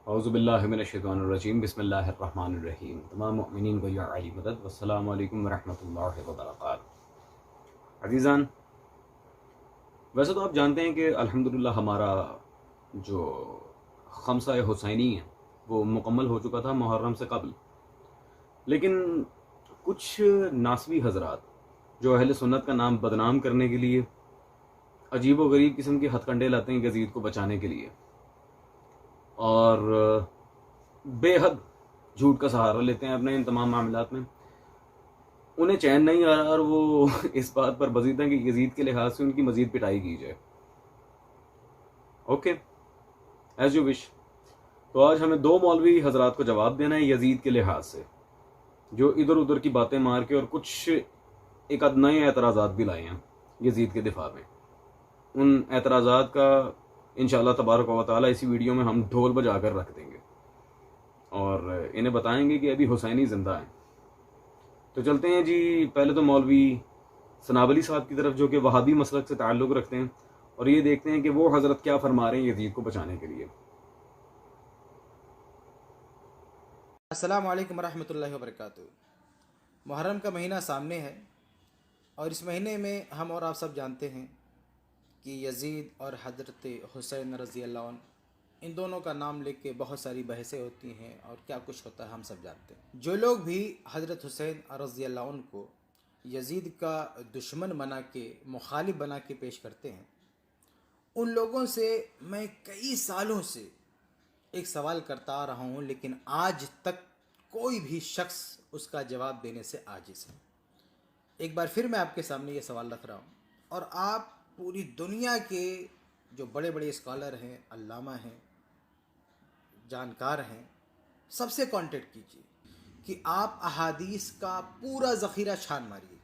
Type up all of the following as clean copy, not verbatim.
औज़ुबिल्लाहि मिनश्शैतानिर्रजीम बिस्मिल्लाहिर्रहमानिर्रहीम। तमाम मुमिनीन को या अली मदद वस्सलामु अलैकुम वरहमतुल्लाहि वबरकातुहू। अज़ीज़ान, वैसे तो आप जानते हैं कि अल्हम्दुलिल्लाह हमारा जो खमसा हुसैनी है वो मुकम्मल हो चुका था मुहर्रम से कबल, लेकिन कुछ नासवी हजरात जो अहले सुन्नत का नाम बदनाम करने के लिए अजीब व गरीब किस्म के हथकंडे लाते हैं यजीद को बचाने के लिए, और बेहद झूठ का सहारा लेते हैं अपने इन तमाम मामलात में। उन्हें चैन नहीं आ रहा और वो इस बात पर बजीद हैं कि यजीद के लिहाज से उनकी मजीद पिटाई की जाए। Okay, as you wish. तो आज हमें दो मौलवी हजरात को जवाब देना है यजीद के लिहाज से, जो इधर उधर की बातें मार के और कुछ एक आध नए एतराज़ात भी लाए हैं यजीद के दिफा में। उन एतराज़ात का इंशाअल्लाह तबारक व तआला इसी वीडियो में हम ढोल बजा कर रख देंगे और इन्हें बताएंगे कि अभी हुसैनी जिंदा है। तो चलते हैं जी, पहले तो मौलवी सनावली साहब की तरफ, जो कि वहाबी मसलक से ताल्लुक़ रखते हैं, और ये देखते हैं कि वो हज़रत क्या फरमा रहे हैं यजीद को बचाने के लिए। अस्सलाम वालेकुम रहमतुल्लाहि व बरकातुहू। मुहर्रम का महीना सामने है और इस महीने में हम और आप सब जानते हैं कि यजीद और हज़रत हुसैन रज़ी अल्लाह अन्हु, इन दोनों का नाम लेके बहुत सारी बहसें होती हैं और क्या कुछ होता है हम सब जानते हैं। जो लोग भी हज़रत हुसैन रज़ी अल्लाह अन्हु को यजीद का दुश्मन बना के, मुखालिफ बना के पेश करते हैं, उन लोगों से मैं कई सालों से एक सवाल करता आ रहा हूँ, लेकिन आज तक कोई भी शख्स उसका जवाब देने से आजिज़ है। एक बार फिर मैं आपके सामने ये सवाल रख रहा हूँ और आप पूरी दुनिया के जो बड़े बड़े स्कॉलर हैं, अल्लामा हैं, जानकार हैं, सबसे कांटेक्ट कीजिए कि आप अहादीस का पूरा ज़ख़ीरा छान मारिए,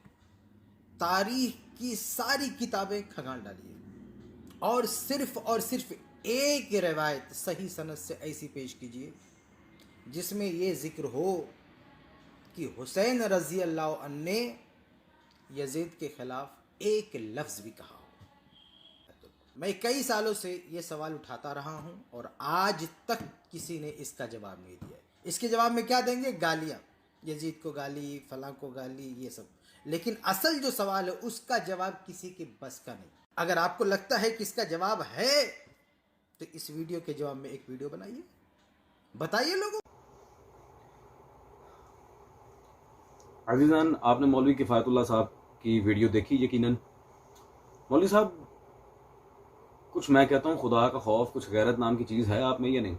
तारीख़ की सारी किताबें खंगाल डालिए और सिर्फ़ एक रिवायत सही सनद से ऐसी पेश कीजिए जिसमें ये ज़िक्र हो कि हुसैन रज़ी अल्लाह अन्हु ने यजीद के ख़िलाफ़ एक लफ्ज़ भी कहा हो। मैं कई सालों से ये सवाल उठाता रहा हूँ और आज तक किसी ने इसका जवाब नहीं दिया। इसके जवाब में क्या देंगे? गालियाँ, यजीद को गाली, फलां को गाली, ये सब। लेकिन असल जो सवाल है उसका जवाब किसी के बस का नहीं। अगर आपको लगता है कि इसका जवाब है तो इस वीडियो के जवाब में एक वीडियो बनाइए, बताइए लोगों। अज़ीज़ान, आपने मौलवी किफ़ायतुल्लाह साहब की वीडियो देखी यकीनन। मौलवी साहब, कुछ मैं कहता हूँ खुदा का खौफ, कुछ गैरत नाम की चीज़ है आप में या नहीं?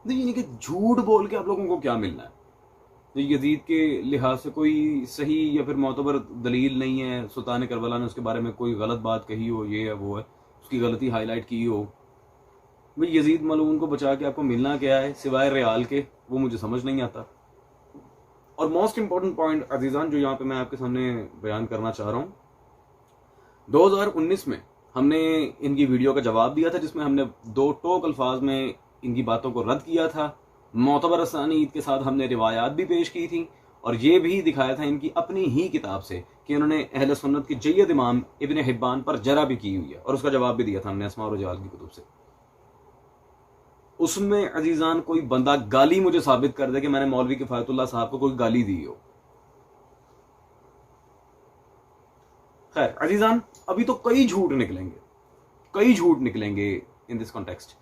नहीं, कि झूठ बोल के आप लोगों को क्या मिलना है? तो यजीद के लिहाज से कोई सही या फिर मोतबर दलील नहीं है। सुल्तान करबला ने उसके बारे में कोई गलत बात कही हो, ये है वो है, उसकी गलती हाईलाइट की हो। भाई यजीद मलून को बचा के आपको मिलना क्या है सिवाय रियाल के? वो मुझे समझ नहीं आता। और मोस्ट इंपॉर्टेंट पॉइंट अजीज़ान जो यहाँ पे मैं आपके सामने बयान करना चाह रहा हूँ, 2019 में हमने इनकी वीडियो का जवाब दिया था जिसमें हमने दो टोक अल्फाज में इनकी बातों को रद्द किया था। मोतबर असानीद के साथ हमने रिवायात भी पेश की थी और ये भी दिखाया था इनकी अपनी ही किताब से कि उन्होंने अहले सुन्नत की जय्यद इमाम इब्न हिब्बान पर जरा भी की हुई है, और उसका जवाब भी दिया था हमने अस्मा और रिजाल की कुतुब से। उसमें अजीज़ान कोई बंदा गाली मुझे साबित कर दे कि मैंने मौलवी किफ़ायतुल्लाह साहब को कोई गाली दी हो। खैर अजीज़ान, अभी तो कई झूठ निकलेंगे इन दिस कॉन्टेक्स्ट।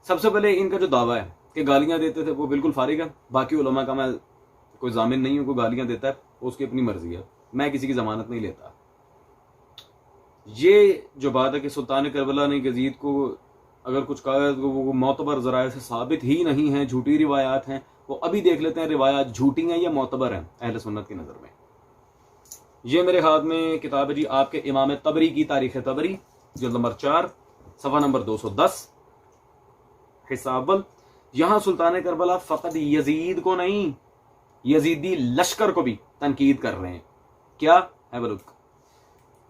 सबसे पहले इनका जो दावा है कि गालियां देते थे वो बिल्कुल फारिग है। बाकी उलमा का मैं कोई जामिन नहीं हूं, कोई गालियां देता है वो उसकी अपनी मर्जी है, मैं किसी की जमानत नहीं लेता। ये जो बात है कि सुल्तान करबला ने यजीद को अगर कुछ कहा तो वो मोतबर ज़राए से साबित ही नहीं है, झूठी रिवायात हैं। वो अभी देख लेते हैं रिवायात झूठी हैं या मोतबर हैं अहले सुन्नत की नज़र में। ये मेरे हाथ में किताब है जी आपके इमाम तबरी की तारीख़ तबरी, जिल्द नंबर 4, सफ़ा नंबर 210, हिसाबल। यहाँ सुल्तान करबला फ़कत यजीद को नहीं, यजीदी लश्कर को भी तनकीद कर रहे हैं। क्या है बलुक?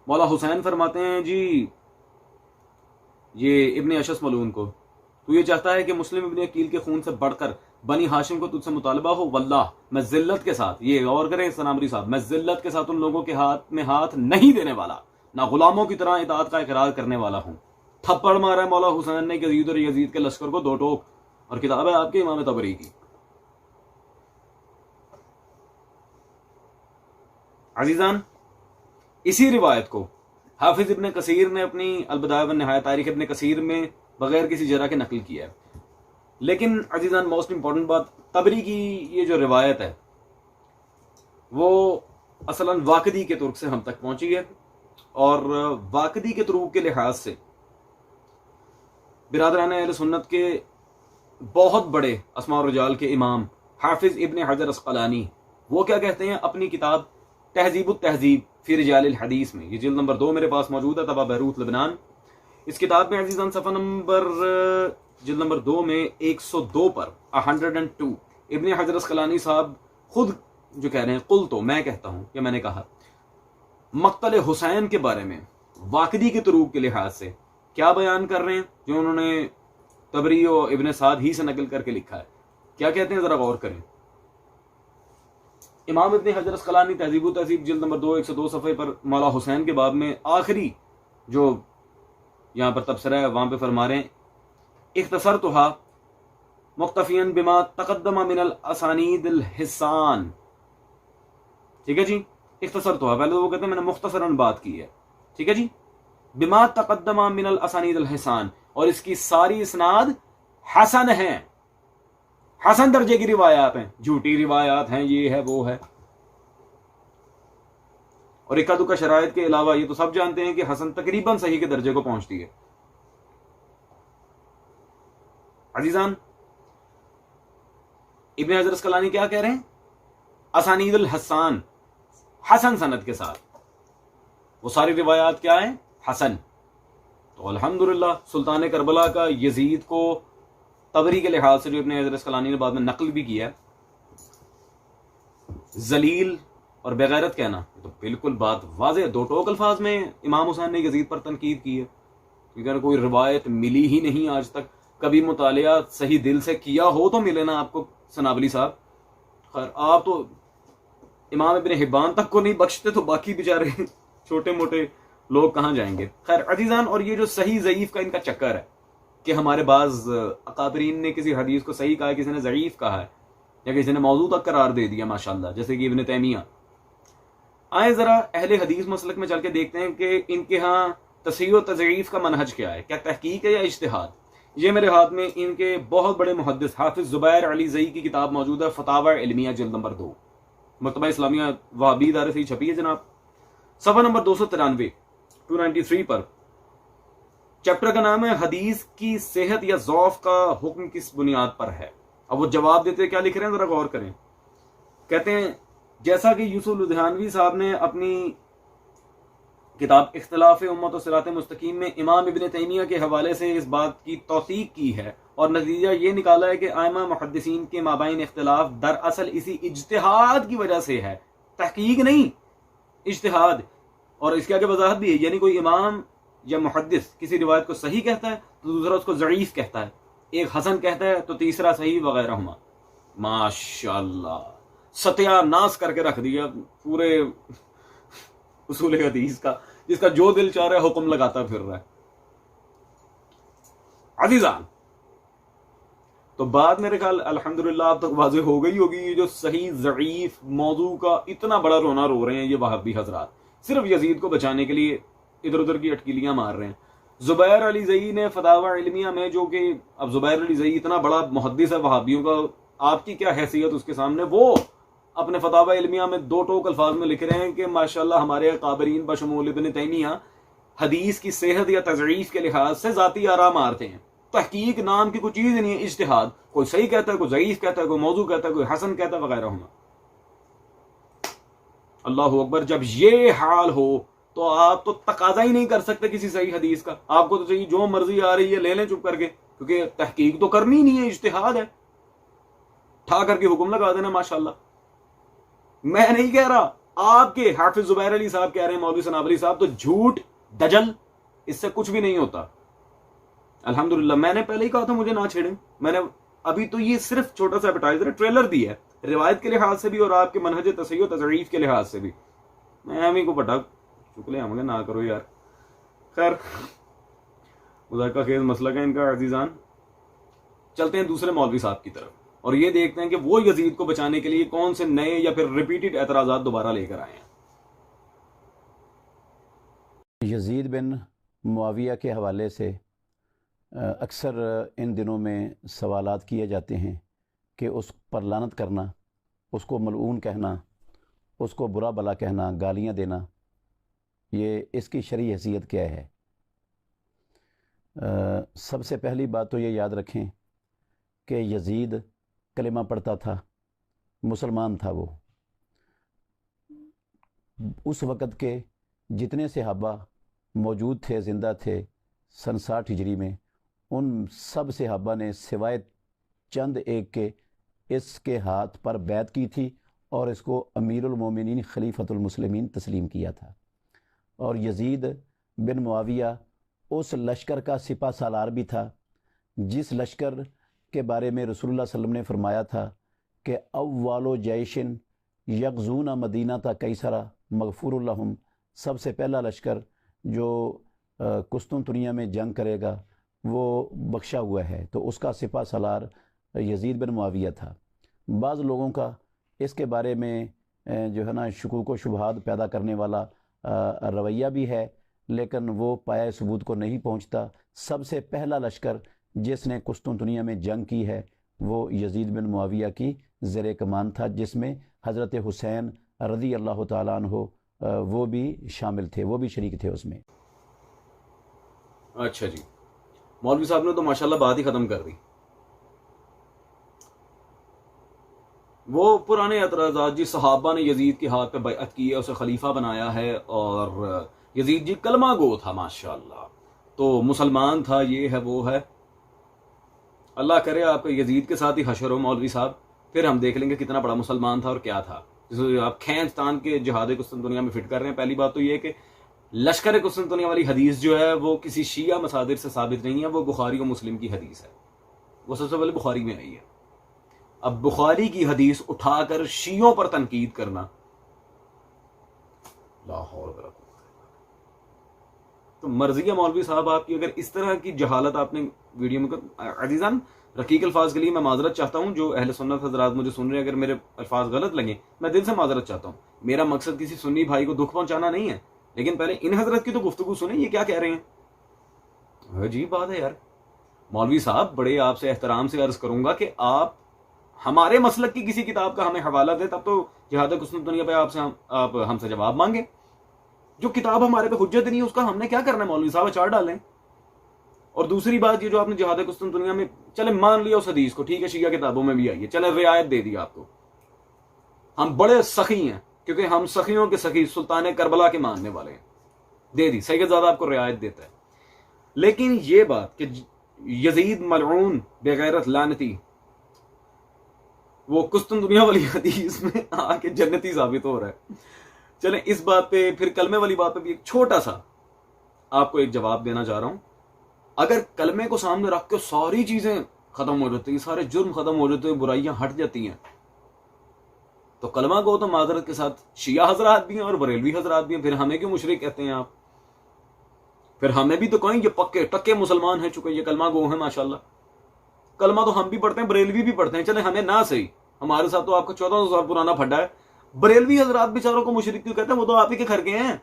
मौला हुसैन फरमाते हैं जी ये इब्ने अशस मलून को, तू ये चाहता है कि मुस्लिम इब्ने अकील के खून से बढ़कर बनी हाशिम को तुझसे मुतालबा हो? वल्लाह मैं जिल्लत के साथ, ये गौर करें सनामरी साहब, मैं जिल्लत के साथ उन लोगों के हाथ में हाथ नहीं देने वाला, ना गुलामों की तरह इताअत का इकरार करने वाला हूं। थप्पड़ मारा है मौला हुसैन ने यजीद और यजीद के लश्कर को दो टोक। और किताब है आपके इमाम तबरी की। अजीजान, इसी रिवायत को हाफिज इब्न कसीर ने अपनी अलबदाया व निहाया तारीख इब्न कसीर में बगैर किसी जरा के नकल किया है। लेकिन अजीजान, मोस्ट इंपॉर्टेंट बात, तबरी की ये जो रिवायत है वो असलन वाकदी के तुर्क से हम तक पहुंची है, और वाकदी के तुरुक के लिहाज से बिरादरान अहले सुन्नत के बहुत बड़े अस्मा और रिजाल के इमाम हाफिज इब्न हजर अस्कलानी वो क्या कहते हैं अपनी किताब तहजीबुत तहजीब फी रिजालिल हदीस में, ये जिल्द नंबर 2 मेरे पास मौजूद है, तबा बैरूत लबनान। इस किताब में अजीजान सफ़ा नंबर जिल्द नंबर 2 में 102 पर 102 इब्न हजर अस्कलानी साहब खुद जो कह रहे हैं, कुल तो मैं कहता हूं कि मैंने कहा, मक्तल हुसैन के बारे में वाकदी के तुरूक के लिहाज से क्या बयान कर रहे हैं, जो उन्होंने तबरी और इब्न साद ही से नकल करके लिखा है। क्या कहते हैं, जरा गौर करें। इमाम इब्न हजर अस्कलानी तहजीबुत तहजीब जिल्द नंबर 2 102 सफ़े पर मौला हुसैन के बाब में आखिरी जो यहाँ पर तबसरा है वहां पे फरमा रहे हैं, इख्तसर तुहा मुख्तफियन बिमा तकद्दमा मिनल असानीदिल हिसान। ठीक है जी, इख्तसर तुहा, पहले तो वो कहते हैं मैंने मुख्तसरन बात की है, ठीक है जी, बिमा तकद्दमा मिनल असानीदिल हिसान, और इसकी सारी इसनाद हसन है, हसन दर्जे की रिवायात हैं, झूठी रिवायात हैं, ये है वो है। और इक्का दुक्का शरायत के अलावा ये तो सब जानते हैं कि हसन तकरीबन सही के दर्जे को पहुंचती है। अजीजान, इब्न हजर अस्कलानी क्या कह रहे हैं, असानीदुल हसान, हसन सनद के साथ वो सारी रिवायात क्या है, हसन। तो अल्हम्दुलिल्लाह सुल्तान करबला का यजीद को तबरी के लिहाज से जो इब्न हजर अस्कलानी ने बाद में नकल भी किया, जलील और बेगैरत कहना, तो बिल्कुल बात वाज़ेह, दो टोक अल्फाज में इमाम हुसैन ने यजीद पर तनकीद की है, क्योंकि कोई रिवायत मिली ही नहीं आज तक। कभी मुतालिया सही दिल से किया हो तो मिले ना आपको सनाबली साहब। खैर, आप तो इमाम इब्न हिब्बान तक को नहीं बख्शते, तो बाकी बेचारे छोटे मोटे लोग कहाँ जाएंगे। खैर अजीजान, और ये जो सही ज़ईफ का इनका चक्कर है कि हमारे बाज अकाबरीन ने किसी हदीस को सही कहा, किसी ने ज़ईफ कहा है, या किसी ने मौजू तक करार दे दिया माशाल्लाह, जैसे कि इब्न तैमिया। आए जरा अहले हदीस मसलक में चल के देखते हैं कि इनके यहाँ तसहीह व तज़ईफ का मनहज क्या है, क्या तहकीक है या इज्तिहाद। ये मेरे हाथ में इनके बहुत बड़े मुहद्दिस हाफिज ज़ुबैर अली ज़ई की किताब मौजूद है, फतावा इल्मिया जिल्द नंबर 2, मकतबा इस्लामिया वहाबी इदारे से ही छपी है जनाब। सफ़ा नंबर 293 293 पर चैप्टर का नाम है हदीस की सेहत या ज़ौफ का हुक्म किस बुनियाद पर है। अब वो जवाब देते क्या लिख रहे हैं, जरा गौर करें। कहते हैं, जैसा कि यूसुफ लुधियानवी साहब ने अपनी किताब इख्तिलाफ उम्मत और सिरात मुस्तकीम में इमाम इब्न तैमिया के हवाले से इस बात की तौसीक की है, और नतीजा ये निकाला है कि आइमा मुहद्दिसीन के माबाइन इख्तिलाफ दरअसल इसी इज्तिहाद की वजह से है, तहकीक नहीं, इज्तिहाद। और इसके आगे वजाहत भी है, यानी कोई इमाम या मुहद्दिस किसी रिवायत को सही कहता है तो दूसरा उसको ज़ईफ कहता है, एक हसन कहता है तो तीसरा सही, वगैरह हुमा। माशाअल्लाह, सत्यानाश करके रख दिया पूरे उसूल हदीस का, जिसका जो दिल चाह रहा है हुक्म लगाता फिर रहा है। अजीजान, तो बात मेरे ख्याल अल्हम्दुलिल्लाह अब तक वाज़ेह हो गई होगी। ये जो सही ज़ईफ मौजू का इतना बड़ा रोना रो रहे हैं ये वहाबी हजरात, सिर्फ यजीद को बचाने के लिए इधर उधर की अटकीलियां मार रहे हैं। ज़ुबैर अली ज़ई ने फतावा इल्मिया में, जो कि अब ज़ुबैर अली ज़ई इतना बड़ा मुहद्दिस है वहाबियों का, आपकी क्या हैसियत उसके सामने, वो अपने फतावा इल्मिया में दो टोक अल्फाज में लिख रहे हैं कि माशाल्लाह हमारे काबरीन बशमूल इब्न तैमिया हदीस की सेहत या तज़ईफ के लिहाज से ज़ाती आरा मारते हैं, तहकीक नाम की कोई चीज़ नहीं है, इज्तिहाद। कोई सही कहता है, कोई ज़ईफ कहता है, कोई मौजू कहता है, कोई हसन कहता है, वगैरह होना। अल्लाह अकबर, जब ये हाल हो तो आप तो तकाजा ही नहीं कर सकते किसी सही हदीस का। आपको तो चाहिए जो मर्जी आ रही है ले लें चुप करके, क्योंकि तहकीक तो करनी नहीं है, इज्तिहाद है, ठा करके हुक्म लगा देना। माशाल्लाह, मैं नहीं कह रहा, आपके हाफिज ज़ुबैर अली साहब कह रहे हैं, मौलवी सनाब अली साहब, तो झूठ दजल इससे कुछ भी नहीं होता। अल्हम्दुलिल्लाह, मैंने पहले ही कहा था मुझे ना छेड़ें। मैंने अभी तो ये सिर्फ छोटा सा एडवर्टाइजर ट्रेलर दिया है, रिवायत के लिहाज से भी और आपके मनहज तसहीह व तज़ईफ के लिहाज से भी। मैं हमी को पटा चुकले हमें ना करो यार। खैर, मुज़ाहिका खेज मसला है इनका अजीजान। चलते हैं दूसरे मौलवी साहब की तरफ और ये देखते हैं कि वो यजीद को बचाने के लिए कौन से नए या फिर रिपीटेड एतराज़ात दोबारा लेकर आए हैं। यजीद बिन मुआविया के हवाले से अक्सर इन दिनों में सवालात किए जाते हैं कि उस पर लानत करना, उसको मलऊन कहना, उसको बुरा भला कहना, गालियाँ देना, ये इसकी शरई हैसियत क्या है। सबसे पहली बात तो ये याद रखें कि यजीद कलिमा पढ़ता था, मुसलमान था। वो उस वक़्त के जितने सहाबा मौजूद थे, ज़िंदा थे सन 60 हिजरी में, उन सब सहाबा ने सिवाय चंद एक के इसके हाथ पर बैत की थी और इसको अमीरुल मोमिनीन खलीफतुल मुस्लिमीन तस्लीम किया था। और यजीद बिन मुआविया उस लश्कर का सिपा सालार भी था जिस लश्कर के बारे में रसूलुल्लाह सल्लल्लाहु अलैहि वसल्लम ने फरमाया था कि अव्वालो जैशिन यगज़ूना मदीना ता कैसरा मगफूरुल लहुम, सबसे पहला लश्कर जो कुस्तुनतुनिया में जंग करेगा वो बख्शा हुआ है। तो उसका सिपा सालार यजीद बिन मुआविया था। बाज़ लोगों का इसके बारे में जो है ना शुकूक व शुबहात पैदा करने वाला रवैया भी है, लेकिन वो पाया सबूत को नहीं पहुंचता। सबसे पहला लश्कर जिसने कुस्तुनतुनिया में जंग की है वो यजीद बिन मुआविया की ज़ेर कमान था, जिसमें हज़रत हुसैन रज़ी अल्लाह ताला अन्हु वो भी शामिल थे, वो भी शरीक थे उसमें। अच्छा जी, मौलवी साहब ने तो माशाल्लाह बात ही खत्म कर दी। वो पुराने एतराज़ात जी, सहाबा ने यजीद के हाथ पे बैअत की है, उसे खलीफा बनाया है और यजीद जी कलमा गो था माशाल्लाह, तो मुसलमान था, ये है वो है। अल्लाह करे आपका यजीद के साथ ही हशर हो मौलवी साहब, फिर हम देख लेंगे कितना बड़ा मुसलमान था और क्या था। जिसे आप खैंच तान के जिहाद कुस्तुनतुनिया में फिट कर रहे हैं। पहली बात तो ये है कि लश्कर कुस्तुनतुनिया वाली हदीस जो है वो किसी शिया मसादिर से साबित नहीं है, वो बुखारी और मुस्लिम की हदीस है, वो सबसे पहले बुखारी में आई है। अब बुखारी की हदीस उठाकर शियों पर तनकीद करना, लाहौर, तो मर्जी है मौलवी साहब आपकी। अगर इस तरह की जहालत आपने वीडियो में अजीजान, रकीक अल्फाज के लिए मैं माजरत चाहता हूं। जो अहले सुन्नत हजरात मुझे सुन रहे हैं, अगर मेरे अल्फाज गलत लगे मैं दिल से माजरत चाहता हूं। मेरा मकसद किसी सुन्नी भाई को दुख पहुंचाना नहीं है, लेकिन पहले इन हजरत की तो गुफ्तगू सुने, ये क्या कह रहे हैं। अजीब बात है यार। मौलवी साहब, बड़े आपसे एहतराम से अर्ज करूंगा कि आप हमारे मसलक की किसी किताब का हमें हवाला दे, तब तो जिहाद कुस्तुनतुनिया पे आप हमसे जवाब मांगे। जो किताब हमारे पे हुज्जत नहीं है उसका हमने क्या करना है मौलवी साहब, अचार डालें। और दूसरी बात, ये जो आपने जिहाद कुस्तुनतुनिया में, चले मान लिया उस हदीस को, ठीक है शिया किताबों में भी आई है, चले रियायत दे दी आपको, हम बड़े सखी हैं क्योंकि हम सखियों के सखी सुल्तान करबला के मानने वाले हैं, दे दी, सैयद ज़ादा आपको रियायत देता है। लेकिन ये बात कि यजीद मलऊन बेगैरत लानती वो कुस्तुनतुनिया वाली हदीस में आके जन्नती साबित हो रहा है। चले इस बात पे, फिर कलमे वाली बात पे भी एक छोटा सा आपको एक जवाब देना चाह रहा हूं। अगर कलमे को सामने रख के सारी चीजें खत्म हो जाती हैं, सारे जुर्म खत्म हो जाते हैं, बुराइयां हट जाती हैं, तो कलमा को तो माजरत के साथ शिया हजरात भी हैं और बरेलवी हजरात भी हैं, फिर हमें क्यों मुशरिक कहते हैं आप। फिर हमें भी तो कहें ये पक्के टक्के मुसलमान है, चुके ये कलमा गो है माशाल्लाह। कलमा तो हम भी पढ़ते हैं, बरेलवी भी पढ़ते हैं, चले हमें ना सही, हमारे साथ तो आपका 1400 साल पुराना फड्डा है। बरेलवी हजरात बेचारों को मुशरिक क्यों कहते हैं, वो तो आप ही के घर के हैं,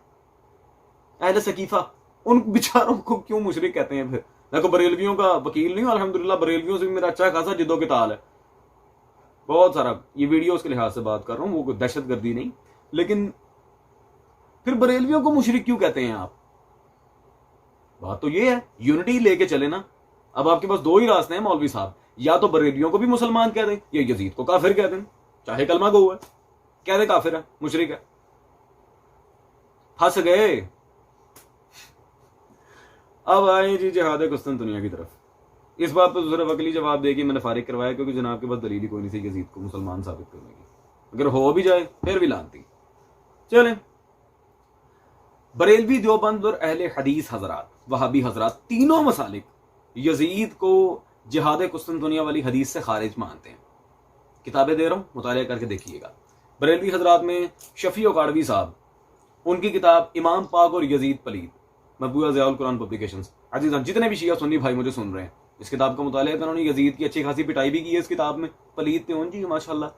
अहले सकीफा, उन बेचारों को क्यों मुशरिक कहते हैं। फिर मैं को बरेलवियों का वकील नहीं हूं, अल्हम्दुलिल्लाह बरेलवियों से भी मेरा अच्छा खासा जिद्दो के ताल है, बहुत सारा। ये वीडियोस के लिहाज से बात कर रहा हूं, वो दहशतगर्दी नहीं। लेकिन फिर बरेलवियों को मुशरिक क्यों कहते हैं आप। बात तो ये है, यूनिटी लेके चले ना। अब आपके पास दो ही रास्ते हैं मौलवी साहब, या तो बरेलवियों को भी मुसलमान कह दें या यजीद को काफिर कह दें, चाहे कलमा गो है, कह दे काफिर है, मुशरिक है। फंस गए। अब आए जी जिहाद कुस्तुनतुनिया की तरफ। इस बात पर सिर्फ अकली जवाब देगी मैंने फारिग करवाया, क्योंकि जनाब के पास दलील ही कोई नहीं थी यजीद को मुसलमान साबित करने की। अगर हो भी जाए फिर भी लानती। चले, बरेलवी, देवबंद और अहले हदीस हजरात, वहाबी हजरात, तीनों मसालिक यजीद को जिहाद कुस्तुनतुनिया वाली हदीस से खारिज मानते हैं। किताबें दे रहा हूं, मुतालिया करके देखिएगा। बरेलवी हजरात में शफी काड़वी साहब, उनकी किताब इमाम पाक और यजीद पलीद, मकबूला ज़ियाउल कुरान पब्लिकेशंस। अजीज़ान, जितने भी शिया सुन्नी भाई मुझे सुन रहे हैं, इस किताब का मुताला है, उन्होंने यजीद की अच्छी खासी पिटाई भी की है इस किताब में, पलीद थे जी माशाल्लाह।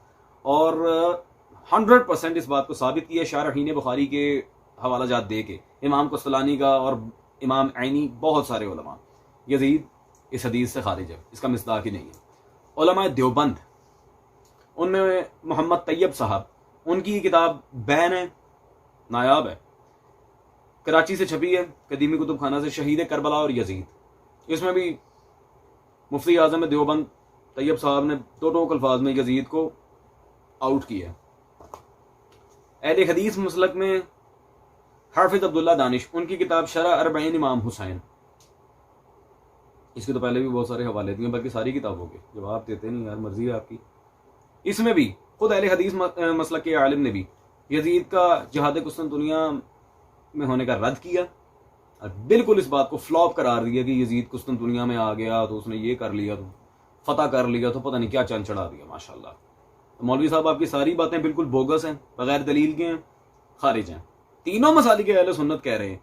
और 100% इस बात को साबित किया शारहीन बुखारी के हवाला जात दे के, इमाम कुस्तलानी का और इमाम ऐनी, बहुत सारे उलमा, यजीद इस हदीस से खारिज है, इसका मिस्दाक ही नहीं है। उलमा देवबंद, उनमें मोहम्मद तैयब साहब, उनकी किताब बैन है, नायाब है, कराची से छपी है, कदीमी कुतुब खाना से, शहीद करबला और यजीद। इसमें भी मुफ्ती आजम देवबंद तैयब साहब ने दो टोक अल्फाज में यजीद को आउट किया। अहले हदीस मसलक में हाफिज अब्दुल्ला दानिश, उनकी किताब शरह अरबईन इमाम हुसैन, इसके तो पहले भी बहुत सारे हवाले दिए, बल्कि सारी किताबों के जवाब देते नहीं यार, मर्जी है आपकी। इसमें भी खुद अहले हदीस मसलक के आलिम ने भी यजीद का जिहाद कुस्तुनतुनिया में होने का रद्द किया और बिल्कुल इस बात को फ्लॉप करार दिया कि यजीद कुस्तुनतुनिया में आ गया तो उसने ये कर लिया, तो फतह कर लिया, तो पता नहीं क्या चंद चढ़ा दिया माशाल्लाह। तो मौलवी साहब आपकी सारी बातें बिल्कुल बोगस हैं, बगैर दलील के हैं, खारिज हैं। तीनों मसाले के अहले सुन्नत कह रहे हैं,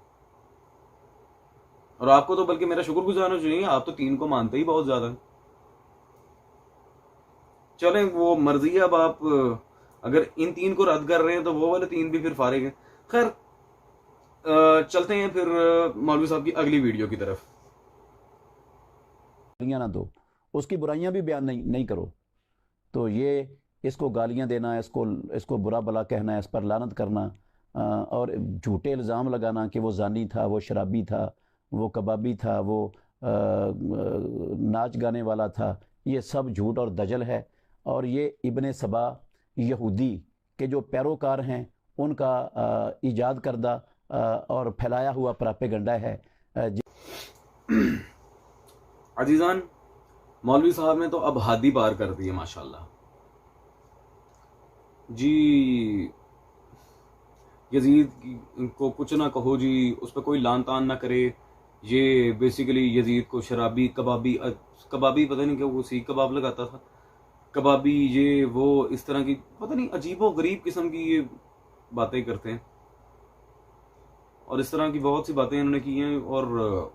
और आपको तो बल्कि मेरा शुक्रगुजार होना चाहिए, आप तो तीन को मानते ही बहुत ज्यादा है। चलें वो मर्जी है, अब आप अगर इन तीन को रद्द कर रहे हैं तो वो वाले तीन भी फिर फारिग हैं। खैर चलते हैं फिर मौलवी साहब की अगली वीडियो की तरफ। गालियाँ ना दो, उसकी बुराइयां भी बयान नहीं करो, तो ये इसको गालियां देना, इसको बुरा भला कहना, इस पर लानत करना और झूठे इल्ज़ाम लगाना कि वो जानी था, वो शराबी था, वो कबाबी था, वो नाच गाने वाला था, ये सब झूठ और दजल है। और ये इब्ने सबा यहूदी के जो पैरोकार हैं उनका ईजाद करदा और फैलाया हुआ प्रोपेगेंडा है। अजीजान, मौलवी साहब ने तो अब हादी पार कर दी है माशाल्लाह जी। यजीद को कुछ ना कहो जी, उस पर कोई लान तान ना करे, ये बेसिकली यजीद को शराबी, कबाबी पता नहीं क्या वो सीख कबाब लगाता था, कबाबी, ये वो इस तरह की पता नहीं अजीबो गरीब किस्म की ये बातें करते हैं, और इस तरह की बहुत सी बातें इन्होंने की हैं। और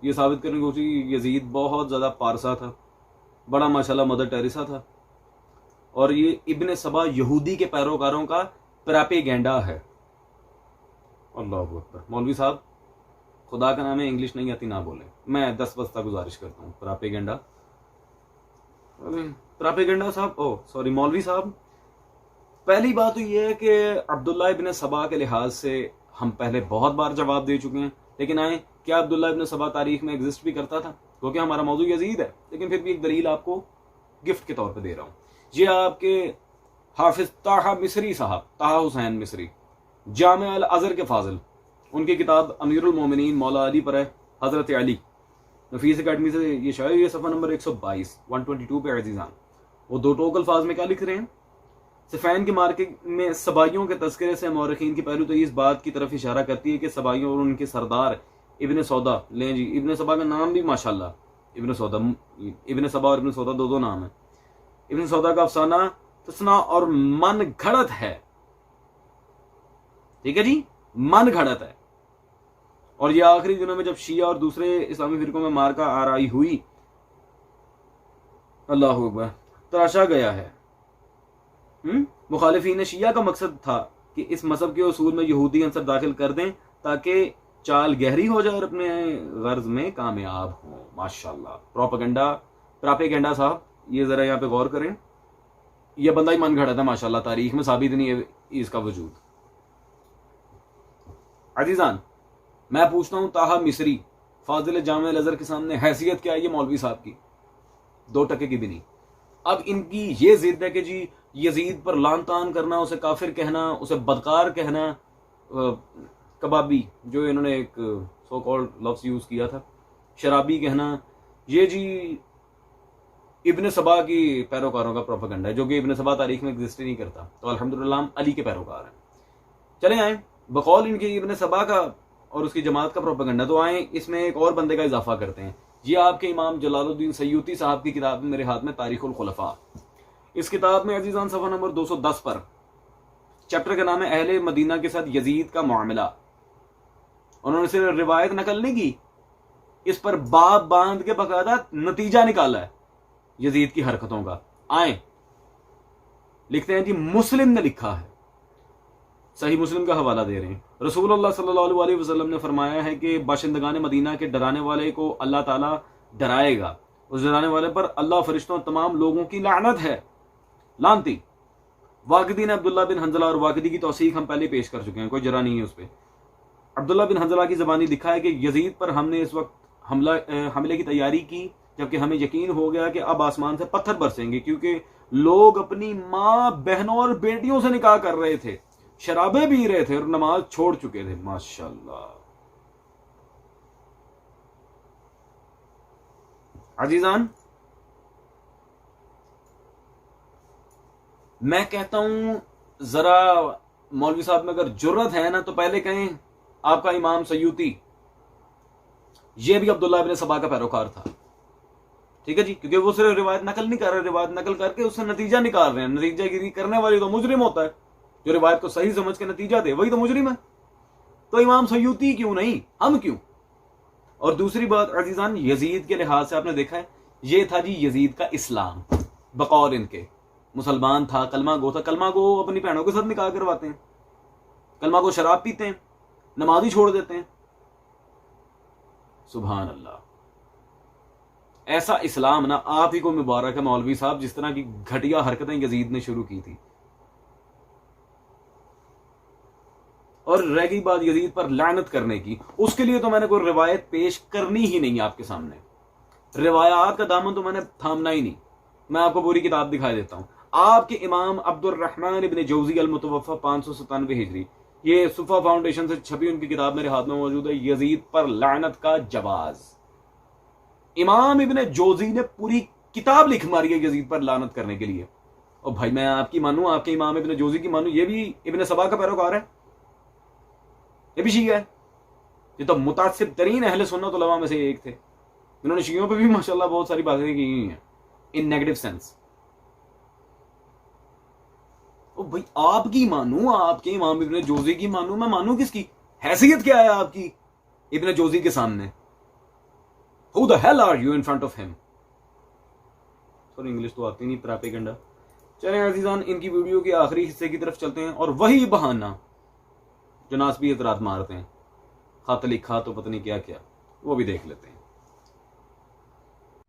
ये साबित करने की कोशिश, यजीद बहुत ज़्यादा पारसा था, बड़ा माशाल्लाह मदर टेरेसा था, और ये इब्ने सबा यहूदी के पैरोकारों का प्रोपेगेंडा है। अल्लाह अकबर। मौलवी साहब खुदा का नाम है, इंग्लिश नहीं आती ना बोले, मैं 10 बस्ता गुजारिश करता हूँ। प्रोपेगेंडा साहब, ओ सॉरी मौलवी साहब, पहली बात तो ये है कि अब्दुल्ला इब्ने सबा के लिहाज से हम पहले बहुत बार जवाब दे चुके हैं, लेकिन आए क्या अब्दुल्ला इब्ने सबा तारीख में एग्जिस्ट भी करता था, क्योंकि हमारा मौजू यजीद है, लेकिन फिर भी एक दलील आपको गिफ्ट के तौर पर दे रहा हूँ। ये आपके हाफिज ताहा मिस्री साहब, ताहा हुसैन मिस्री, जामे अल अज़हर के फाजिल, उनकी किताब अमीरुल मोमिनीन मौला अली पर है, हजरत अली, नफीस अकेडमी से ये शायद ये सफ़ा नंबर 122 पे अजीजान, वो दो टोक अल्फाज में क्या लिख रहे हैं। सिफैन के मार्के में सबाइयों के तस्करे से मौरखीन की पहलू तो इस बात की तरफ इशारा करती है कि सबाइयों और उनके सरदार इब्ने सौदा, लें जी, इब्ने सबा का नाम भी माशाल्लाह, इब्ने सबा और इब्ने सौदा दो नाम है। इब्ने सौदा का अफसाना तसना और मन घड़त है, ठीक है जी, मन घड़त है। और ये आखिरी दिनों में जब शिया और दूसरे इस्लामी फिरकों में मारका आराई हुई, अल्लाह अकबर, तराशा गया है। मुखालिफीन शिया का मकसद था कि इस मजहब के उसूल में यहूदी अंसर दाखिल कर दें ताकि चाल गहरी हो जाए और अपने गर्ज में कामयाब हो। माशाल्लाह, प्रोपेगेंडा साहब, ये जरा यहाँ पे गौर करें, यह बंदा ही मन घड़ा था माशाल्लाह, तारीख में साबित नहीं है इसका वजूद। अजीजान, मैं पूछता हूं ताहा मिस्री फाजिल जामे अज़हर के सामने हैसियत क्या है ये मौलवी साहब की? 2 टके की भी नहीं। अब इनकी ये जिद है कि जी यजीद पर लान तान करना, उसे काफिर कहना, उसे बदकार कहना, कबाबी जो इन्होंने एक सो कॉल्ड लफ्ज यूज किया था, शराबी कहना, ये जी इब्ने सबा की पैरोकारों का प्रोपेगेंडा है, जो कि इब्ने सबा तारीख में एग्जिस्ट ही नहीं करता। तो अल्हम्दुलिल्लाह हम अली के पैरोकार हैं। चले आए बकौल इनके इब्ने सबा का और उसकी जमात का प्रोपेगेंडा, तो आए इसमें एक और बंदे का इजाफा करते हैं। ये आपके इमाम जलालुद्दीन सयूती साहब की किताब मेरे हाथ में, तारीखुल खुलफा। इस किताब में अजीजान सफ़ा नंबर 210 पर चैप्टर का नाम है अहले मदीना के साथ यजीद का मामला। उन्होंने सिर्फ रिवायत नकल नहीं की, इस पर बाप बांध के बकायदा नतीजा निकाला है यजीद की हरकतों का। आए लिखते हैं जी, मुस्लिम ने लिखा है, सही मुस्लिम का हवाला दे रहे हैं। रसूलुल्लाह सल्लल्लाहु अलैहि वसल्लम ने फरमाया है कि बाशिंदगान मदीना के डराने वाले को अल्लाह ताला डराएगा, उस डराने वाले पर अल्लाह फरिश्तों तमाम लोगों की लानत है, लानती। वाकिदी ने अब्दुल्ला बिन हंजला, और वाकिदी की तौसीक हम पहले पेश कर चुके हैं, कोई जरा नहीं है उस पर। अब्दुल्ला बिन हंजला की ज़बानी लिखा है कि यजीद पर हमने इस वक्त हमले की तैयारी की जबकि हमें यकीन हो गया कि अब आसमान से पत्थर बरसेंगे, क्योंकि लोग अपनी माँ बहनों और बेटियों से निकाह कर रहे थे, शराबे पी रहे थे और नमाज छोड़ चुके थे। माशाल्लाह। अजीजान, मैं कहता हूं जरा मौलवी साहब में अगर जुर्रत है ना तो पहले कहें आपका इमाम सयूती, यह भी अब्दुल्लाह इब्न सबा का पैरोकार था, ठीक है जी, क्योंकि वो सिर्फ रिवायत नकल नहीं कर रहे, रिवायत नकल करके उससे नतीजा निकाल रहे हैं। नतीजा गिरी करने वाली तो मुजरिम होता है, जो रिवायत को सही समझ के नतीजा दे वही तो मुजरिम है। तो इमाम सयूती क्यों नहीं, हम क्यों? और दूसरी बात अजीजान, यजीद के लिहाज से आपने देखा है, ये था जी यजीद का इस्लाम। बकौल इनके मुसलमान था, कलमा गो था, कलमा गो अपनी बहनों के साथ निकाह करवाते हैं, कलमा गो शराब पीते हैं, नमाज ही छोड़ देते हैं। सुभान अल्लाह। ऐसा इस्लाम ना आप ही को मुबारक है मौलवी साहब, जिस तरह की घटिया हरकतें यजीद ने शुरू की थी। और रह गई बात यजीद पर लानत करने की, उसके लिए तो मैंने कोई रिवायत पेश करनी ही नहीं आपके सामने, रिवायात का दामन तो मैंने थामना ही नहीं। मैं आपको पूरी किताब दिखाई देता हूं। आपके इमाम अब्दुर्रहमान इब्न जौजी अल-मुतवफ़ा 597 हिजरी, ये सुफा फाउंडेशन से छपी उनकी किताब मेरे हाथ में मौजूद है, यजीद पर लानत का जवाज। इमाम इब्न जौजी ने पूरी किताब लिख मारी है यजीद पर लानत करने के लिए। और भाई मैं आपकी मानूं, आपके इमाम इब्न जौजी की मानूं, ये भी इब्न सबा का पैरोकार है, ये भी शिया है। ये तो मुतासिब तरीन अहले सुन्नत उलमा में से एक थे। इन्होंने शियों पे भी माशाल्लाह बहुत सारी बातें की हुई हैं इन नेगेटिव सेंस। ओ भाई आपकी मानूं, आपके इमाम इब्न जौजी की मानूं, मैं मानूं किसकी? हैसियत क्या है आपकी इब्न जौजी के सामने? Who the hell are you in front of him? Sorry English तो आती नहीं, प्रोपेगेंडा। चलें अजीजान, इनकी वीडियो के आखिरी हिस्से की तरफ चलते हैं, और वही बहाना जो नासबी एतराज मारते हैं, खत लिखा तो पता नहीं क्या क्या, वो भी देख लेते हैं।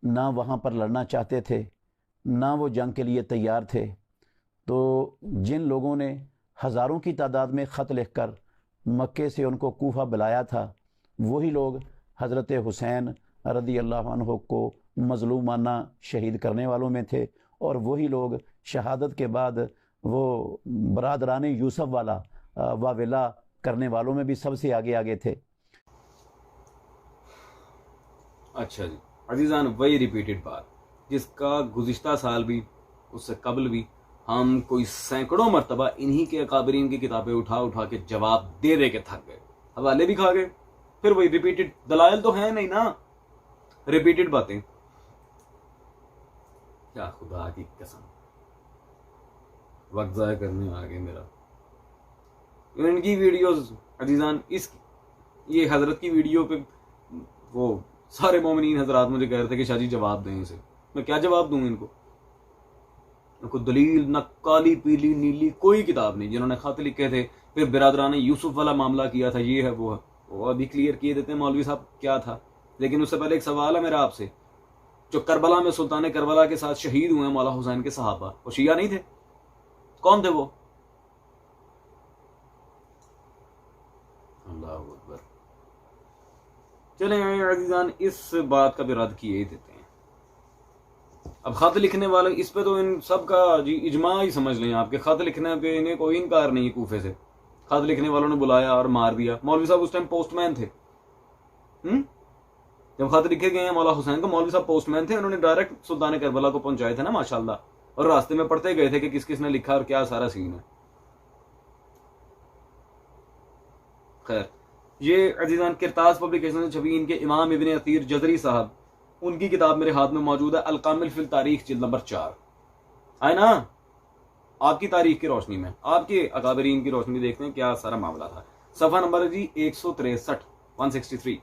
ना वहाँ पर लड़ना चाहते थे, ना वो जंग के लिए तैयार थे। तो जिन लोगों ने हज़ारों की तादाद में ख़त लिखकर मक्के से उनको कूफा बुलाया था, वही लोग हज़रत हुसैन रदी अल्लाह अन्हु को मज़लूमाना शहीद करने वालों में थे, और वही लोग शहादत के बाद वो बरादरान यूसुफ वाला वाविला करने वालों में भी सबसे आगे आगे थे। अच्छा जी अजीजान, वही रिपीटेड बात जिसका गुज़िश्ता साल भी उससे कबल भी हम कोई सैकड़ों मरतबा इन्हीं के अकाबरीन की किताबें उठा उठा के जवाब दे दे के थक गए, हवाले भी खा गए, फिर वही रिपीटेड दलाइल तो है नहीं ना, रिपीटेड बातें। क्या खुदा की कसम, वक्त ज़ाया करने आ गए मेरा। इनकी वीडियोस अजीजान, इस ये हजरत की वीडियो पे वो सारे मोमिनीन हजरात मुझे कह रहे थे कि शाजी जवाब दें इसे। मैं क्या जवाब दूं इनको? इनको दलील न काली पीली नीली कोई किताब नहीं। जिन्होंने खत लिखे थे, फिर बिरादरान यूसुफ वाला मामला किया था, ये है वो है, वो अभी क्लियर किए देते हैं मौलवी साहब क्या था। लेकिन उससे पहले एक सवाल है मेरा आपसे, जो करबला में सुल्तान करबला के साथ शहीद हुए मौला हुसैन के सहाबा, वो शिया नहीं थे? कौन थे वो? अल्लाह अकबर। चले अजीजान, इस बात का भी रद्द किए ही देते हैं। अब खत लिखने वाले, इस पे तो इन सब का जी इजमा ही समझ लें आपके, खत लिखने पे इन्हें कोई इनकार नहीं है कूफे से। खत लिखने वालों ने बुलाया और मार दिया। मौलवी साहब उस टाइम पोस्टमैन थे। जब खत लिखे गए हैं मौला हुसैन को, मौलवी साहब पोस्टमैन थे, उन्होंने डायरेक्ट सुल्तान करबला को पहुंचाए थे ना माशाल्लाह, और रास्ते में पढ़ते गए थे कि किस किस ने लिखा और क्या सारा सीन है। खैर, ये अजीजान किरताज पब्लिकेशन से छपी इनके इमाम इब्न अतीर जजरी साहब, उनकी किताब मेरे हाथ में मौजूद है, अल-कामिल फिल तारीख जिल्द नंबर 4 है ना। आपकी तारीख की रोशनी में, आपके अकाबरीन की रोशनी देखते हैं क्या सारा मामला था। सफा नंबर जी 163 163।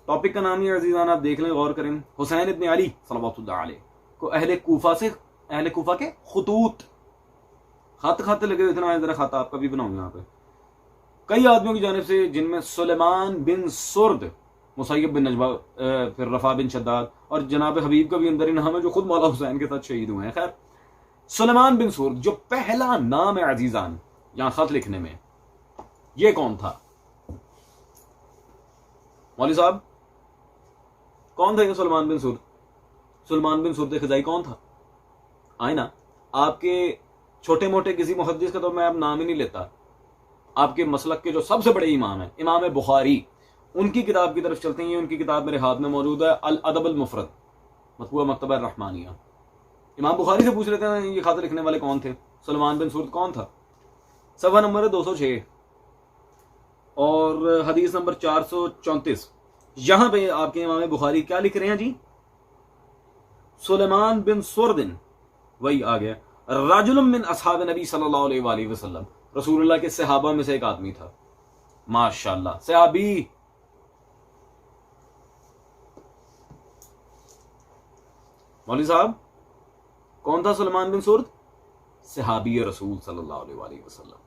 टॉपिक का नाम ही अजीजान आप देख लें, गौर करें। हुसैन इब्न अली सल्लल्लाहु अलैहि को अहले कूफा के खुतूत खत लगे हुए थे ना, जरा खत आपका भी बनाऊंगा यहाँ पे, कई आदमियों की जानिब से, जिनमें सुलेमान बिन सुर्द, मुसैयब बिन नजबा, फिर रफा बिन शद्दाद और जनाब हबीब का भी अंदर ही नाम है जो खुद मौला हुसैन के साथ शहीद हुए हैं। खैर, सुलेमान बिन सुर्द जो पहला नाम है अजीजान यहां खत लिखने में, ये कौन था? मौलवी साहब कौन था ये सुलेमान बिन सुर्द? सुलेमान बिन सुर्द खिजाई कौन था? आए ना, आपके छोटे मोटे किसी मुहद्दिस का तो मैं अब नाम ही नहीं लेता, आपके मसलक के जो सबसे बड़े इमाम है, इमाम बुखारी, उनकी किताब की तरफ चलते हैं। उनकी किताब मेरे हाथ में मौजूद है, अल अदब अल मुफरद, मतबूआ मकतबा रहमानिया। इमाम बुखारी से पूछ लेते हैं ये खाते लिखने वाले कौन थे, सुलेमान बिन सुर्द कौन था? सफ़ा नंबर है 206 और हदीस नंबर 434। यहां पे आपके इमाम बुखारी क्या लिख रहे हैं जी? सुलेमान बिन सुर्दिन, वही आ गया, राजुलुम मिन असहाब नबी सल्लल्लाहु अलैहि वसल्लम, रसूलुल्लाह के सहाबा में से एक आदमी था। माशाअल्लाह, सहाबी। मौलवी साहब कौन था सुलेमान बिन सुर्द? सहाबी रसूल सल्लल्लाहु अलैहि वसल्लम।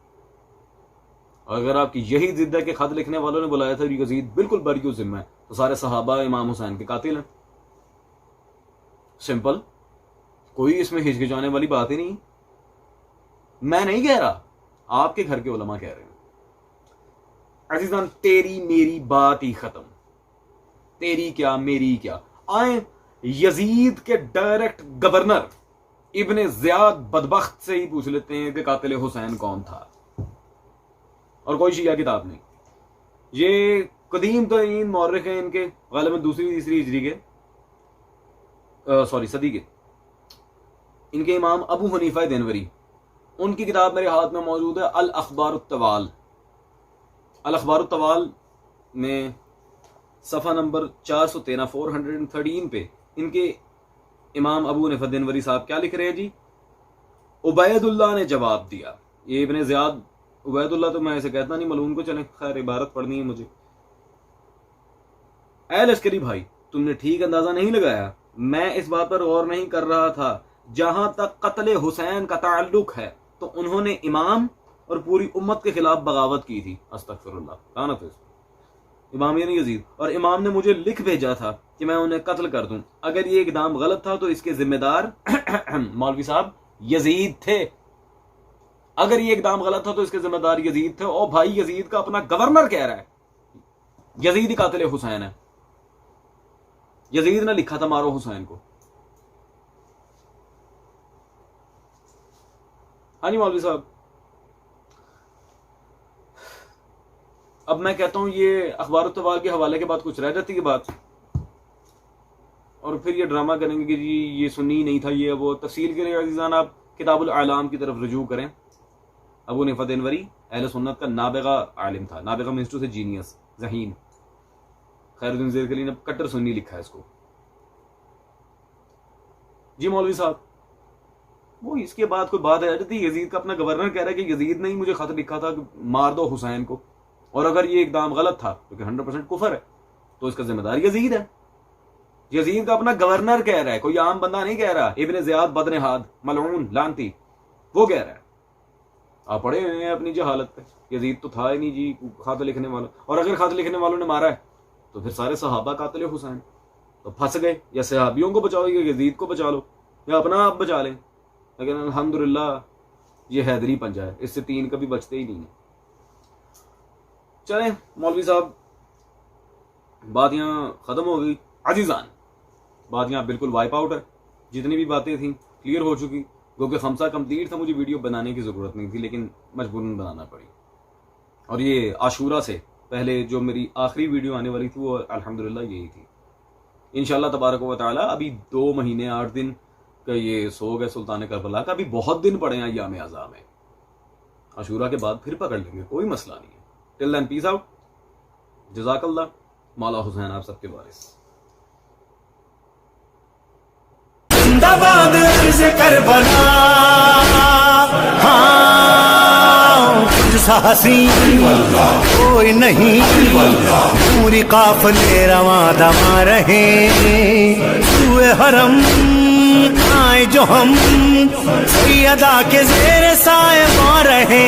अगर आपकी यही जिद्द है कि खत लिखने वालों ने बुलाया था यजीद बिल्कुल बरी जिम्मा है, तो सारे सहाबा इमाम हुसैन के कातिल हैं। सिंपल, कोई इसमें हिचकिचाने वाली बात ही नहीं। मैं नहीं कह रहा, आपके घर के उलमा कह रहे हैं। अजीजान, तेरी मेरी बात ही खत्म, तेरी क्या मेरी क्या। आए यजीद के डायरेक्ट गवर्नर इब्ने ज़ियाद बदबख्त से ही पूछ लेते हैं कि कातिल हुसैन कौन था, और कोई शिया किताब नहीं। ये कदीम तरीन मौरख हैं इनके, गालिबन दूसरी तीसरी हिजरी के, सदी के, इनके इमाम अबू हनीफा देनवरी, उनकी किताब मेरे हाथ में मौजूद है, अल अखबार तवाल। अल अखबार तवाल में सफ़ा नंबर 413 413 पे इनके इमाम अबू हनीफा देनवरी साहब क्या लिख रहे हैं जी? उबैदुल्लाह ने जवाब दिया। ये इब्ने ज़ियाद, उबैदुल्लाह तो मैं ऐसे कहता नहीं, मलून को चले, खैर इबारत पढ़नी है मुझे। ऐ लश्करी भाई, तुमने ठीक अंदाजा नहीं लगाया। मैं इस बात पर गौर नहीं कर रहा था, जहां तक कत्ल हुसैन का ताल्लुक है तो उन्होंने इमाम और पूरी उम्मत के खिलाफ बगावत की थी। अस्तगफिरुल्लाह, लानत है इमाम यानी यजीद, और इमाम ने मुझे लिख भेजा था कि मैं उन्हें कत्ल कर दूं। अगर ये इकदाम गलत था तो इसके जिम्मेदार मौलवी साहब यजीद थे। अगर ये इकदाम गलत था तो इसके जिम्मेदार यजीद थे। और भाई, यजीद का अपना गवर्नर कह रहा है यजीद ही कातिल हुसैन है। यजीद ने लिखा था मारो हुसैन को। हाँ जी मौलवी साहब, अब मैं कहता हूं ये अखबार तवाल के हवाले के बाद कुछ रह जाती है बात, और फिर ये ड्रामा करेंगे कि जी ये सुन्नी नहीं था, ये वो। तफसील के लिए अजीजान आप किताबुल आलाम की तरफ रुजू करें। अबू हनीफा देनवरी अहले सुन्नत का नाबिगा आलिम था। नाबिगा मींस टू से जीनियस, ज़हीन। खैरुद्दीन ज़ेरकली ने कट्टर सुन्नी लिखा है इसको। जी मौलवी साहब, वो इसके बाद कोई बात है जाती, यजीद का अपना गवर्नर कह रहा है कि यजीद ने ही मुझे खत लिखा था कि मार दो हुसैन को, और अगर ये इकदाम गलत था क्योंकि 100% कुफर है तो इसका जिम्मेदार यजीद है। यजीद का अपना गवर्नर कह रहा है, कोई आम बंदा नहीं कह रहा। इब्ने ज़ियाद बदनहाद मलऊन लानती वो कह रहा है। आप पढ़े हुए हैं अपनी जहालत पे। यजीद तो था ही नहीं जी खत लिखने वाला, और अगर खत लिखने वालों ने मारा है तो फिर सारे सहाबा कातिल हुसैन, तो फंस गए। या सहाबियों को बचाओ या यजीद को बचा लो या अपना आप बचा लें। लेकिन अल्हम्दुलिल्लाह ये हैदरी पंजा है, इससे तीन कभी बचते ही नहीं है। चलें मौलवी साहब, बात यहाँ ख़त्म हो गई। अजीज़ान, बात यहाँ बिल्कुल वाइप आउट है। जितनी भी बातें थी क्लियर हो चुकी, क्योंकि खमसा कंप्लीट था, मुझे वीडियो बनाने की ज़रूरत नहीं थी, लेकिन मजबूरन बनाना पड़ी। और ये आशूरा से पहले जो मेरी आखिरी वीडियो आने वाली थी वो अल्हम्दुलिल्लाह यही थी। इंशाअल्लाह तबारक व तआला अभी 2 महीने 8 दिन का ये सोग है सुल्तान करबला का। अभी बहुत दिन पड़े हैं अय्याम अज़ा में। आशूरा के बाद फिर पकड़ लेंगे, कोई मसला नहीं है। टिल देन पीस आउट, जज़ाकल्लाह। मौला हुसैन आप सबके वारिस। जिंदाबाद करबला, हाँ सा हसी कोई नहीं, पूरी काफले रवा दवा रहे, हुए हरम आए जो हम सैयदा के ज़ेर साए पा रहे।